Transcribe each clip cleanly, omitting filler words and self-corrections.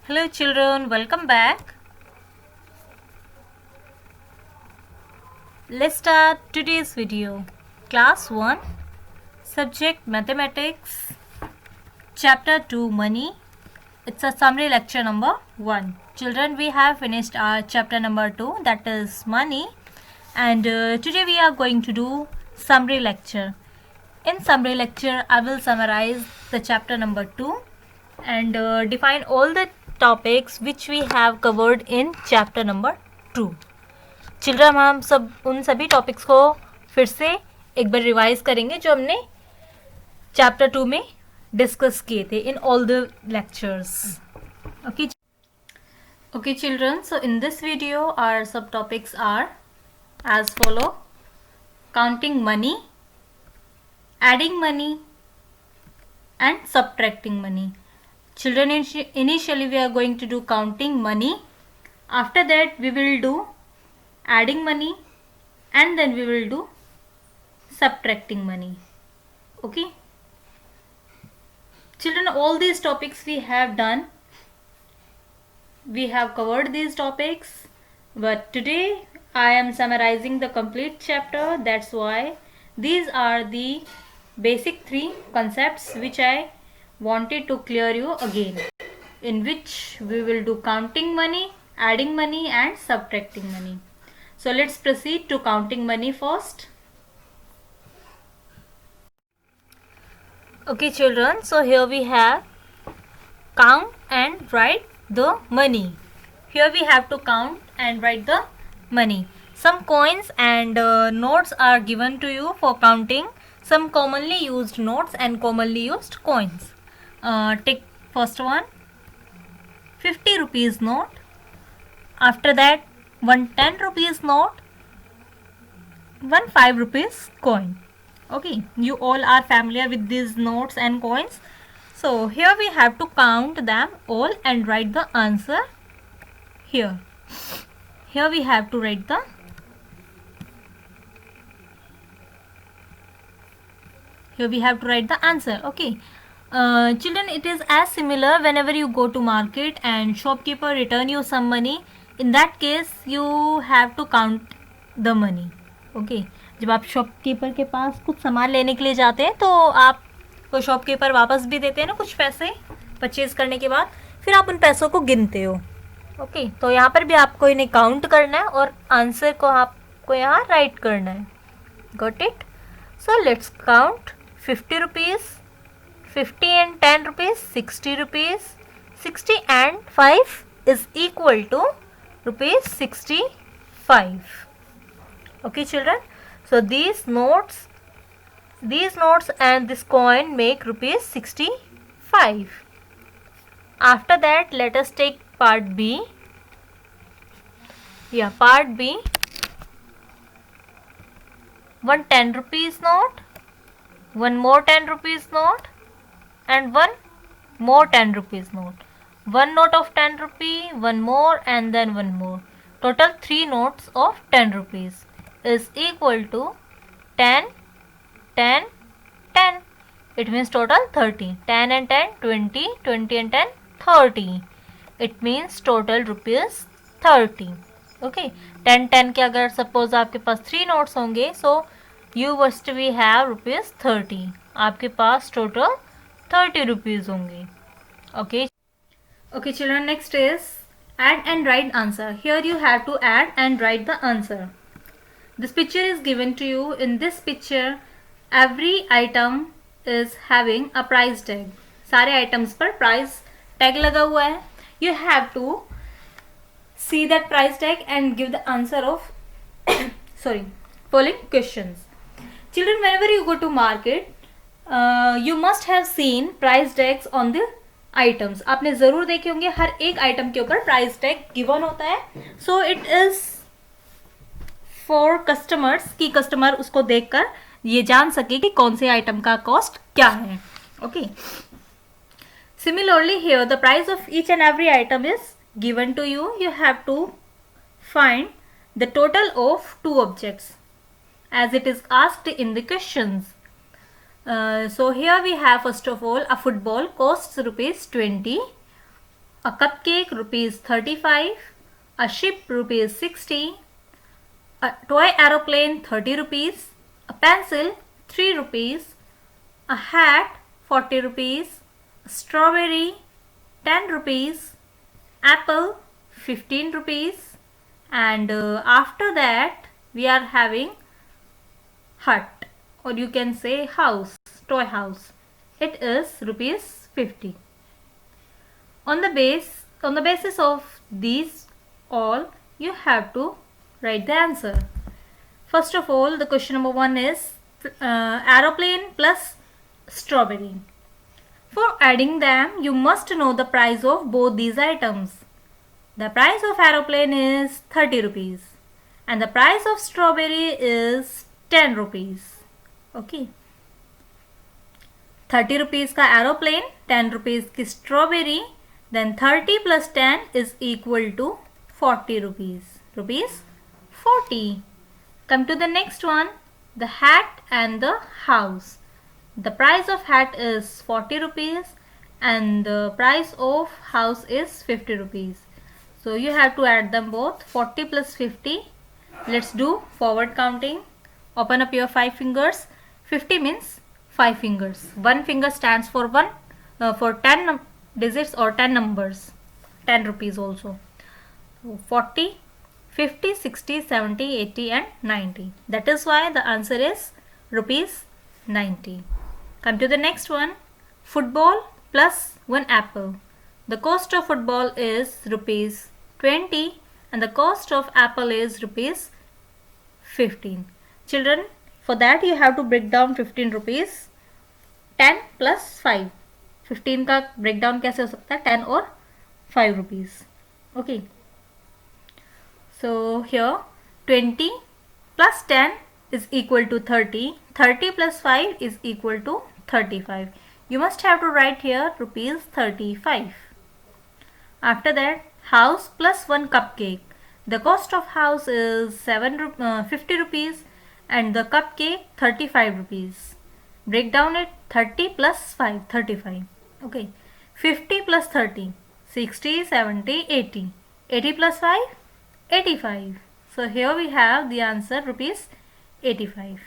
Hello children, welcome back. Let's start today's video. Class 1, Subject Mathematics, Chapter 2 Money. It's a summary lecture number 1. Children, we have finished our chapter number 2, that is money, and today we are going to do summary lecture. In summary lecture, I will summarize the chapter number 2 and define all the topics which we have covered in chapter number 2. Children हम सब उन सभी topics को फिर से एक बार revise करेंगे जो हमने चैप्टर 2 में डिस्कस किए थे in all the lectures. Okay children, so in this video our subtopics are as follow: counting money, adding money and subtracting money. Children, initially we are going to do counting money. After that we will do adding money and then we will do subtracting money. Okay children, all these topics we have done, we have covered these topics, but today I am summarizing the complete chapter. That's why these are the basic 3 concepts which I wanted to clear you again, in which we will do counting money, adding money and subtracting money. So let's proceed to counting money first. Okay children, so here we have count and write the money. Here we have to count and write the money. Some coins and notes are given to you for counting. Some commonly used notes and commonly used coins. Take first one, 50 rupees note. After that, one 10 rupees note, one 5 rupees coin. Okay, you all are familiar with these notes and coins. So here we have to count them all and write the answer here. Here we have to write the answer. Okay children, it is as similar whenever you go to market and shopkeeper return you some money. In that case you have to count the money. Okay, जब आप shopkeeper के पास कुछ सामान लेने के लिए जाते हैं तो आपको शॉपकीपर वापस भी देते हैं ना कुछ पैसे परचेज करने के बाद, फिर आप उन पैसों को गिनते हो. ओके तो यहाँ पर भी आपको इन्हें काउंट करना है और आंसर को आपको यहाँ राइट करना है. Got it? So let's count 50 rupees, 50 and 10 rupees, 60 rupees, 60 and 5 is equal to rupees 65. Okay children, so these notes and this coin make rupees 65. After that let us take part B. Part B, one 10 rupees note, one more 10 rupees note and one more 10 rupees note. One note of 10 rupee, one more and then one more. Total 3 notes of 10 rupees is equal to 10, 10, 10. It means total 30. 10 and 10, 20, 20 and 10, 30. It means total rupees 30. Okay, 10, 10 के अगर suppose आपके पास 3 notes होंगे, so you must be have rupees 30. आपके पास total 30 rupees होंगे. Okay children, next is add and write answer. Here you have to add and write the answer. This picture is given to you. In this picture every item is having a price tag. सारे items पर price tag लगा हुआ है. You have to see that price tag and give the answer of following questions. Children, whenever you go to market, you must have seen price tags on the items. आपने ज़रूर देखे होंगे हर एक item के ऊपर प्राइस टैग गिवन होता है. So it is for customers कि कस्टमर उसको देखकर ये जान सके कि कौन से आइटम का कॉस्ट क्या है. Okay similarly here the price of each and every item is given to you. You have to find the total of 2 objects as it is asked in the questions. So here we have first of all a football costs rupees 20, a cupcake rupees 35, a ship rupees 60, a toy aeroplane 30 rupees, a pencil 3 rupees, a hat 40 rupees, a strawberry 10 rupees, apple 15 rupees, and after that we are having hut, or you can say house, toy house. It is rupees 50. On the basis of these all, you have to write the answer. First of all, the question number 1 is aeroplane plus strawberry. For adding them, you must know the price of both these items. The price of aeroplane is 30 rupees and the price of strawberry is 10 rupees. Okay. 30 rupees का aeroplane, 10 rupees की strawberry, then 30 plus 10 is equal to 40 rupees. Rupees 40. Come to the next one, the hat and the house. The price of hat is 40 rupees and the price of house is 50 rupees. So you have to add them both, 40 plus 50. Let's do forward counting. Open up your 5 fingers. 50 means 5 fingers. One finger stands for 10 digits or 10 numbers. 10 rupees also. So 40, 50, 60, 70, 80 and 90. That is why the answer is rupees 90. Come to the next one. Football plus 1 apple. The cost of football is rupees 20 and the cost of apple is rupees 15. Children, for that you have to break down 15 rupees. 10 plus 5. 15 का breakdown कैसे हो सकता है? 10 और 5 rupees. Okay. So here 20 plus 10 is equal to 30. 30 plus 5 is equal to 35. You must have to write here rupees 35. After that, house plus 1 cupcake. The cost of house is 50 rupees and the cupcake 35 rupees. Break down it, 30 plus 5, 35. Okay. 50 plus 30, 60, 70, 80. 80 plus 5, 85. So here we have the answer rupees 85.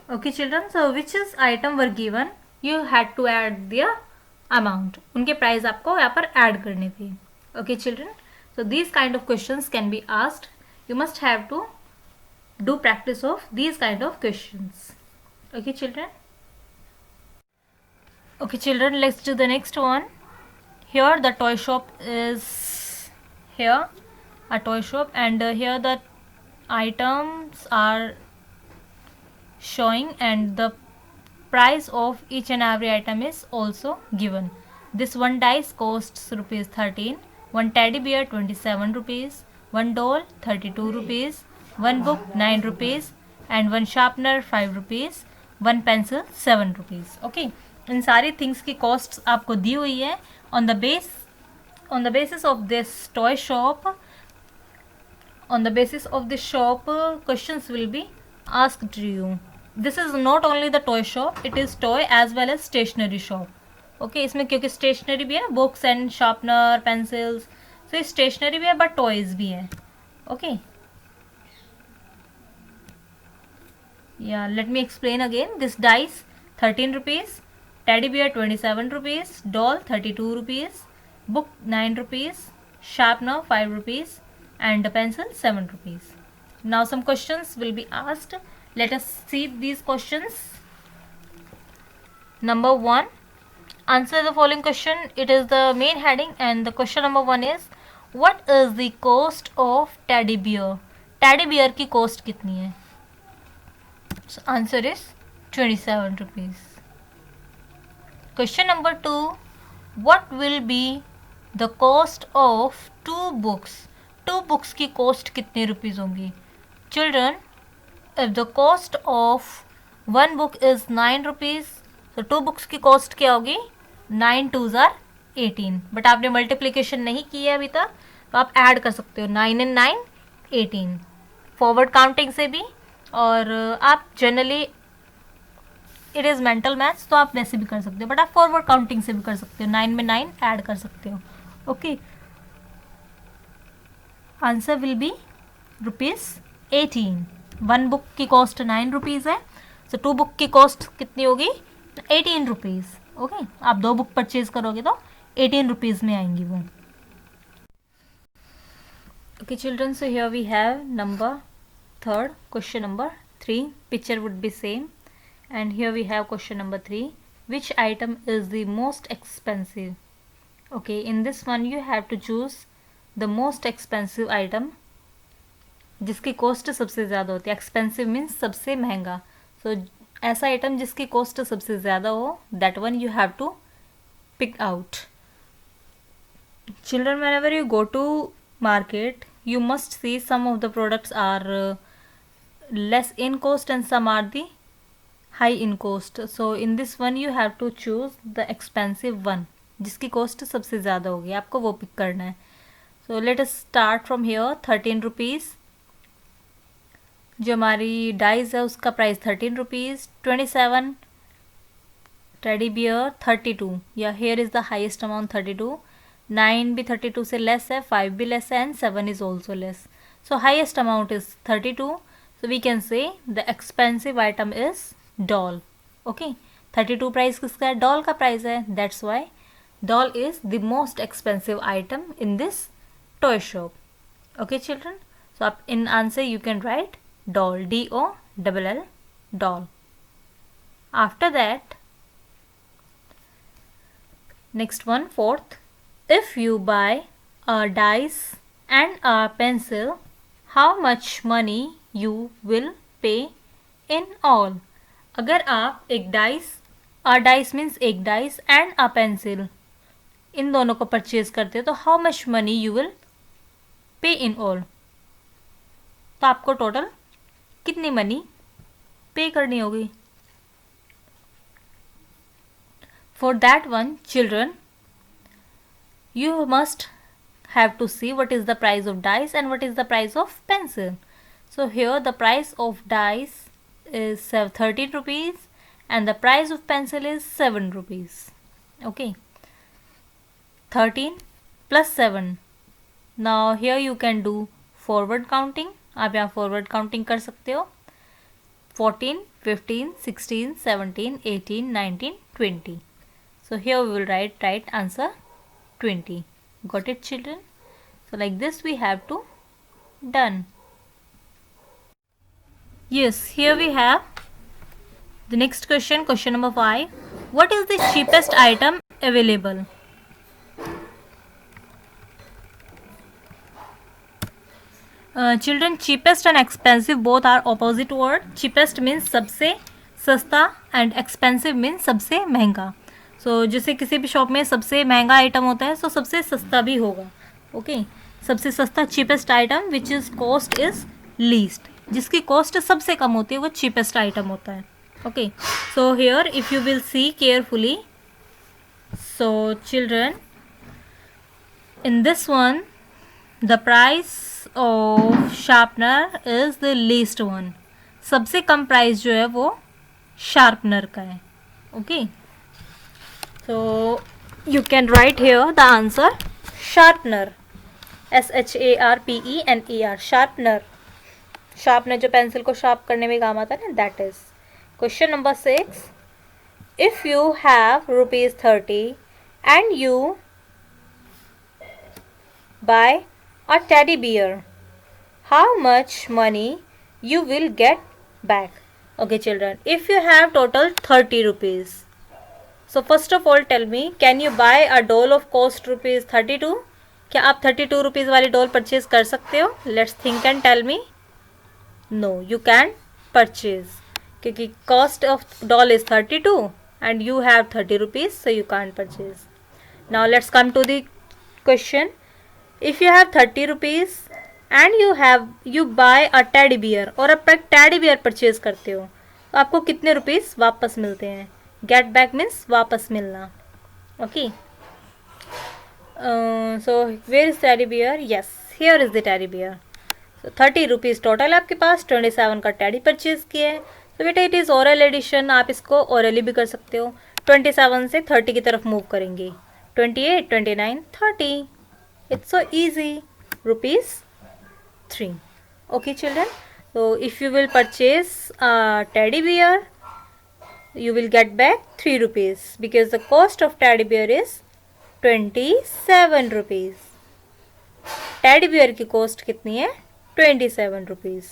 Okay children, so which is item were given, you had to add their amount. उनके price आपको यहाँ पर add करने थे. Okay children, so these kind of questions can be asked. You must have to do practice of these kind of questions. Okay children. Okay children, let's do the next one. Here the toy shop is here, a toy shop, and here the items are showing and the price of each and every item is also given. This one dice costs rupees 13, one teddy bear 27 rupees, one doll 32 rupees, one book 9 rupees and one sharpener 5 rupees, one pencil 7 rupees. Okay, इन सारी things की cost आपको दी हुई है. On the basis of this toy shop, on the basis of this shop, questions will be asked to you. This is not only the toy shop, it is toy as well as stationery shop. Okay, इसमें क्योंकि stationery भी है, books and sharpener, pencils, so stationery भी है but toys भी है. Okay, yeah, let me explain again. This dice 13 rupees, teddy bear 27 rupees, doll 32 rupees, book 9 rupees, sharpener 5 rupees and a pencil 7 rupees. Now some questions will be asked. Let us see these questions. Number 1, answer the following question. It is the main heading and the question number 1 is, what is the cost of teddy bear? Teddy bear की cost कितनी है? So answer is 27 rupees. Question number 2, what will be the cost of 2 books? 2 books की cost कितने rupees होंगी? Children, if the cost of 1 book is 9 rupees, so 2 books की cost क्या होगी? 9 2s are 18. But आपने multiplication नहीं की है अभी तक, तो आप ऐड कर सकते हो 9 and 9 18 फॉरवर्ड काउंटिंग से भी, और आप generally it is mental maths तो आप वैसे भी कर सकते हो, बट आप फॉरवर्ड काउंटिंग से भी कर सकते हो. 9 में 9 ऐड कर सकते हो. Okay, answer will B ₹18. 1 book की कॉस्ट 9 रुपीज़ है, सो 2 बुक की कॉस्ट कितनी होगी? 18 रुपीज़. ओके, आप 2 बुक परचेज करोगे तो 18 रुपीज़ में आएंगी वो. Okay children, so here we have number third, question number 3. Picture would be same, and here we have question number 3. Which item is the most expensive? Okay, in this one you have to choose the most expensive item जिसकी cost सबसे ज़्यादा होती है. Expensive means सबसे महंगा. सो ऐसा item जिसकी cost सबसे ज़्यादा हो, that one you have to pick out. Children, whenever you go to market, you must see some of the products are less in cost and some are the high in cost. So in this one you have to choose the expensive one, जिसकी cost सबसे ज़्यादा होगी, आपको वो pick करना है. So let us start from here. 13 rupees जो हमारी डाइज है उसका प्राइस 13 रुपीज़. 27 टेडी बियर 32, या here is the highest amount 32. 9 भी 32 से लेस है, 5 भी लेस है, and 7 is also less. So highest amount is 32. So we can say the expensive item is doll. Okay, 32 price किसका है? डॉल का प्राइस है. That's why doll is the most expensive item in this toy shop. Okay children, so आप in answer you can write doll, DOLL, doll. After that, next one, fourth. If you buy a dice and a pencil, how much money you will pay in all? अगर आप एक dice, a dice means एक dice and a pencil, इन दोनों को purchase करते हो तो how much money you will pay in all? तो आपको टोटल कितनी मनी पे करनी होगी? For that one children, you must have to see what is the price of dice and what is the price of pencil. So here the price of dice is 13 rupees and the price of pencil is 7 rupees. Okay, 13 plus 7. Now here you can do forward counting. आप यहाँ forward counting कर सकते हो. 14, 15, 16, 17, 18, 19, 20. So here we will write answer 20. Got it children? So like this we have to done. Yes, here we have the next question, question number 5. What is the cheapest item available? Children, cheapest and expensive both are opposite word. Cheapest means सबसे सस्ता and expensive means सबसे महंगा. सो जैसे किसी भी shop में सबसे महंगा आइटम होता है, सो सबसे सस्ता भी होगा. ओके, सबसे सस्ता cheapest item which is cost is least, जिसकी कॉस्ट सबसे कम होती है वो चीपेस्ट आइटम होता है. Okay, so here if you will see carefully, so children in this one the price of sharpener is the least one. सबसे कम price जो है वो शार्पनर का है. Okay, so you can right here the answer sharpener, SHARPENER, sharpener. Sharpener जो pencil को sharp करने में काम आता है ना, that is. Question number 6. If you have ₹30 and you buy a teddy bear, how much money you will get back? Okay children, if you have total 30 rupees, so first of all tell me, can you buy a doll of cost ₹32? क्या आप 32 rupees वाली doll purchase कर सकते हो? Let's think and tell me. No, you can purchase, क्योंकि cost of doll is 32 and you have 30 rupees, so you can purchase. Now let's come to the question. If you have 30 rupees and you buy a teddy bear, और आप एक teddy bear purchase करते हो, तो आपको कितने rupees वापस मिलते हैं? गेट बैक मीन्स वापस मिलना. Okay, so where is teddy bear? Yes, here is the teddy bear. So 30 rupees total आपके पास, 27 का टेडी परचेज किया है. तो बेटा इट इज़ ओरल एडिशन, आप इसको ओरली भी कर सकते हो. 27 से 30 की तरफ मूव करेंगे. 28, 29, 30. It's so easy. Rupees 3. Okay, children. So if you will purchase a teddy bear, you will get back 3 rupees because the cost of teddy bear is 27 rupees. Teddy bear की cost कितनी है? 27 rupees.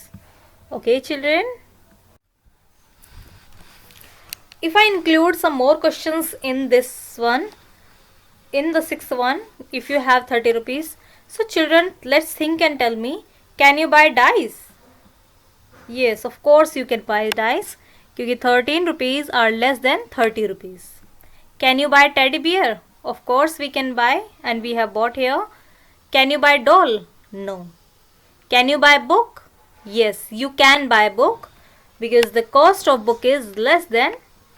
Okay, children. If I include some more questions in this one, in the sixth one, if you have 30 rupees, so children, let's think and tell me, can you buy dice? Yes, of course you can buy dice क्योंकि 13 rupees are less than 30 rupees. Can you buy teddy bear? Of course we can buy and we have bought here. Can you buy doll? No. Can you buy book? Yes, you can buy book because the cost of book is less than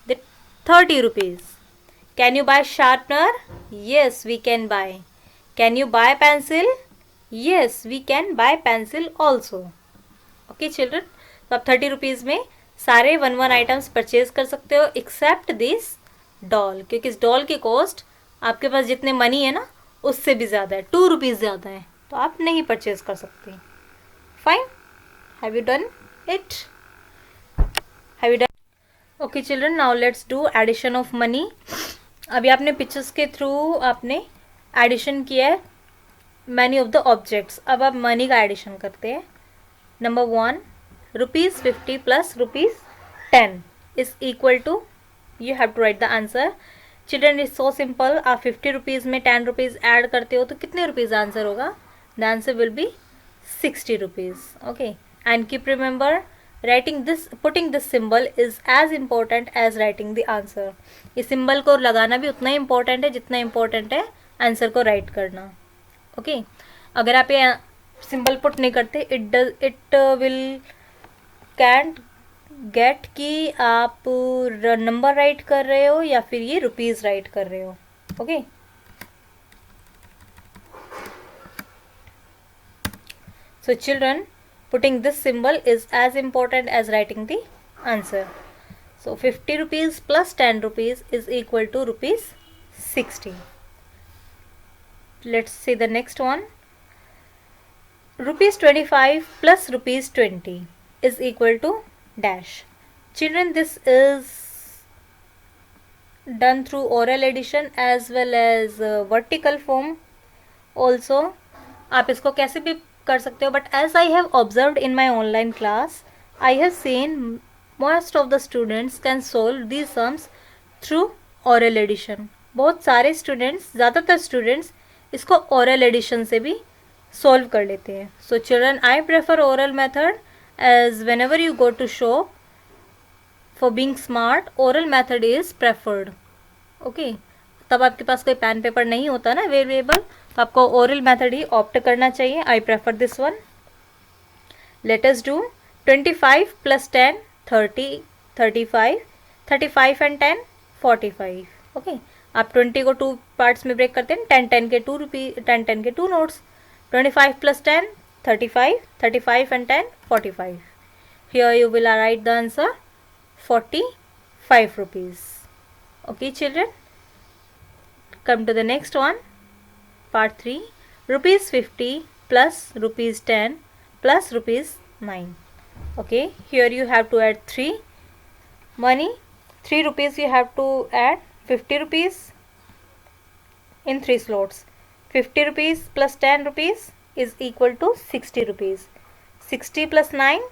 the 30 rupees. Can you buy sharpener? Yes, we can buy. Can you buy pencil? Yes, we can buy pencil also. Okay children, तो आप 30 rupees में सारे 1 items purchase कर सकते हो accept this doll, क्योंकि इस doll की कॉस्ट आपके पास जितने मनी है ना उससे भी ज़्यादा है, 2 रुपीज़ ज़्यादा है, तो आप नहीं परचेज कर सकते. Fine, have you done it? Have you done? Okay children, now let's do addition of money. अभी आपने पिक्चर्स के थ्रू आपने एडिशन किया है मैनी ऑफ द ऑब्जेक्ट्स. अब आप मनी का एडिशन करते हैं. Number 1, ₹50 plus ₹10 is equal to, you have to write the answer. Children is so simple. आप 50 रुपीज़ में 10 रुपीज़ ऐड करते हो तो कितने रुपीज़ आंसर होगा? The answer will be 60 rupees. Okay, and keep remember, writing this, putting this symbol is as important as writing the answer. इस symbol को लगाना भी उतना ही इम्पोर्टेंट है जितना इम्पोर्टेंट है आंसर को राइट करना. ओके, अगर आप ये सिंबल पुट नहीं करते, इट विल कैंट गेट कि आप नंबर राइट कर रहे हो या फिर ये रुपीज़ राइट कर रहे हो. Okay, so children, putting this symbol is as important as writing the answer. So 50 rupees plus 10 rupees is equal to ₹60. Let's see the next one. ₹25 plus ₹20 is equal to dash. Children, this is done through oral addition as well as vertical form also. आप इसको कैसे भी कर सकते हो, but as I have observed in my online class, I have seen most of the students can solve these sums through oral addition. बहुत सारे students, ज़्यादातर स्टूडेंट्स इसको ओरल एडिशन से भी सोल्व कर लेते हैं. So children, I prefer oral method as whenever you go to shop for being smart, oral method is preferred. Okay, तब आपके पास कोई पेन पेपर नहीं होता ना अवेलेबल, तो आपको ओरल मेथड ही ऑप्ट करना चाहिए. I prefer this one. Let us do 25 plus 10 30, 35, 35 and 10 45. Okay, आप 20 को 2 पार्ट्स में ब्रेक करते हैं. 10 के 2 रुपीज, 10 के 2 notes. 25 plus 10 35, 35 and 10 45. Here you will write the answer 45 rupees. Okay children, come to the next one. Part 3, ₹50 plus ₹10 plus ₹9. Okay, here you have to add 3 money. 3 rupees you have to add 50 rupees in 3 slots. 50 rupees plus 10 rupees is equal to 60 rupees. 60 plus 9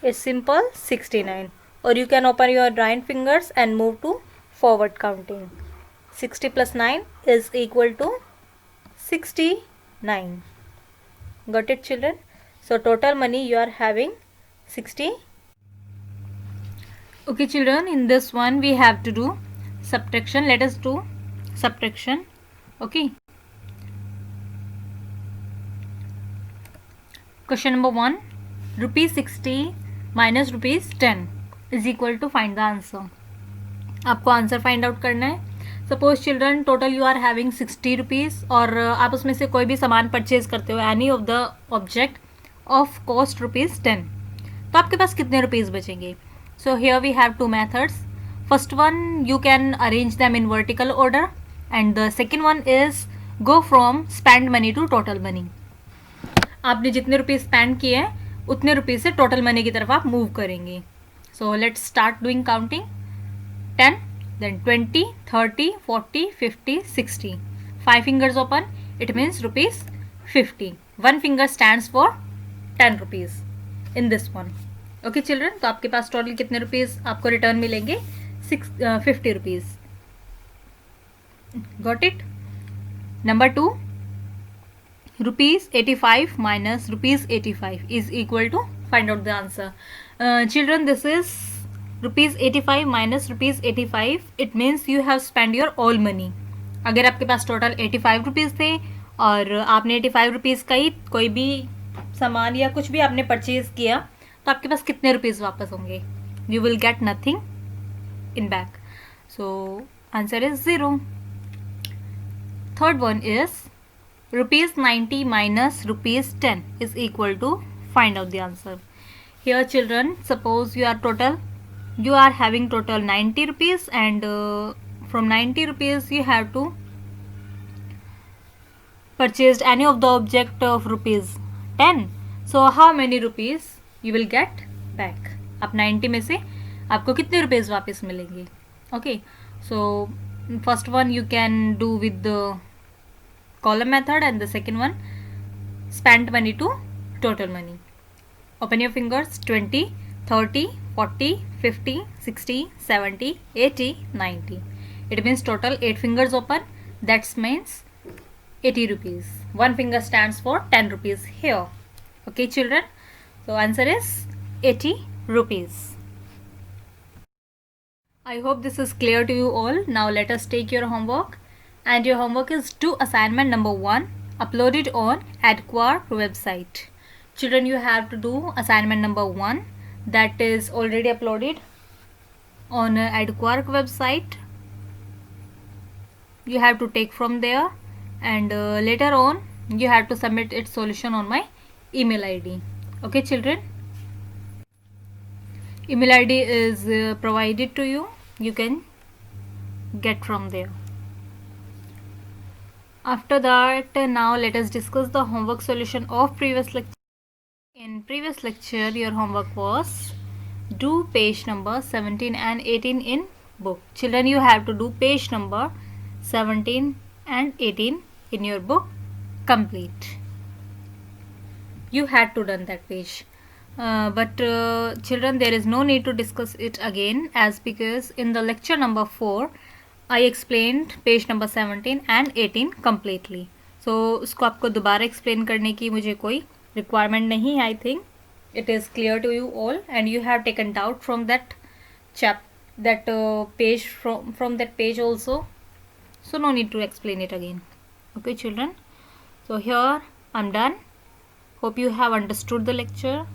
is simple 69. Or you can open your joint fingers and move to forward counting. 60 plus 9 is equal to 69. Got it children? So total money you are having 60. Okay children, in this one we have to do subtraction. Let us do subtraction. Okay. Question number 1. ₹60 minus ₹10 is equal to find the answer. आपको answer find out करना है. Suppose children, total you are having 60 rupees और आप उसमें से कोई भी सामान परचेज करते हो, any of the object of cost ₹10, तो आपके पास कितने रुपीज़ बचेंगे? So here we have 2 methods. First one, you can arrange them in vertical order, and the second one is go from spend money to total money. आपने जितने रुपये spend किए हैं उतने रुपये से टोटल मनी की तरफ आप मूव करेंगे. So let's start doing counting. 10, then 20, 30, 40, 50, 60. 5 fingers open, it means rupees 50. 1 finger stands for 10 rupees in this one. Okay children, तो आपके पास टोटल कितने रुपीस आपको रिटर्न मिलेंगे? 50 rupees. Got it? Number 2, rupees 85 minus rupees 85 is equal to, find out the answer. Children, this is rupees 85 minus rupees 85. It means you have spent your all money. अगर आपके पास total 85 rupees थे और आपने 85 rupees का ही कोई भी सामान या कुछ भी आपने परचेज किया तो आपके पास कितने रुपीज़ वापस होंगे? You will get nothing in back. So answer is 0. Third one is rupees 90 minus rupees 10 is equal to, find out the answer. Here children, suppose you are having total 90 rupees and from 90 rupees you have to purchased any of the object of rupees 10. So how many rupees you will get back? अब 90 में से आपको कितने rupees वापस मिलेंगे? Okay, so first one you can do with the column method and the second one spent money to total money. Open your fingers. 20, 30, 40, 50, 60, 70, 80, 90. It means total 8 fingers open. That means 80 rupees. 1 finger stands for 10 rupees here. Okay children, so answer is 80 rupees. I hope this is clear to you all. Now let us take your homework. And your homework is do assignment number 1, upload it on Adquark website. Children, you have to do assignment number 1 that is already uploaded on Adquark website. You have to take from there and later on you have to submit its solution on my email ID. Okay children, email ID is provided to you. You can get from there. After that, now let us discuss the homework solution of previous lecture. In previous lecture, your homework was do page number 17 and 18 in book. Children, you have to do page number 17 and 18 in your book complete. You had to done that page. But children, there is no need to discuss it again as because in the lecture number 4, I explained page number 17 and 18 completely. So उसको आपको दोबारा explain करने की मुझे कोई requirement नहीं है. I think it is clear to you all and you have taken doubt from that page from that page also. So no need to explain it again. Okay children. So here I'm done. Hope you have understood the lecture.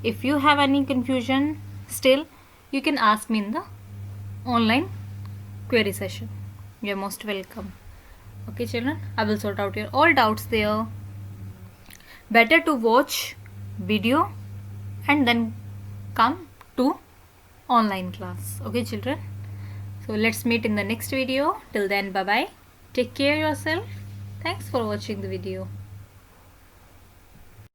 If you have any confusion still, you can ask me in the online query session. You are most welcome. Okay children, I will sort out your all doubts there. Better to watch video and then come to online class. Okay children, so let's meet in the next video. Till then, bye bye, take care yourself. Thanks for watching the video.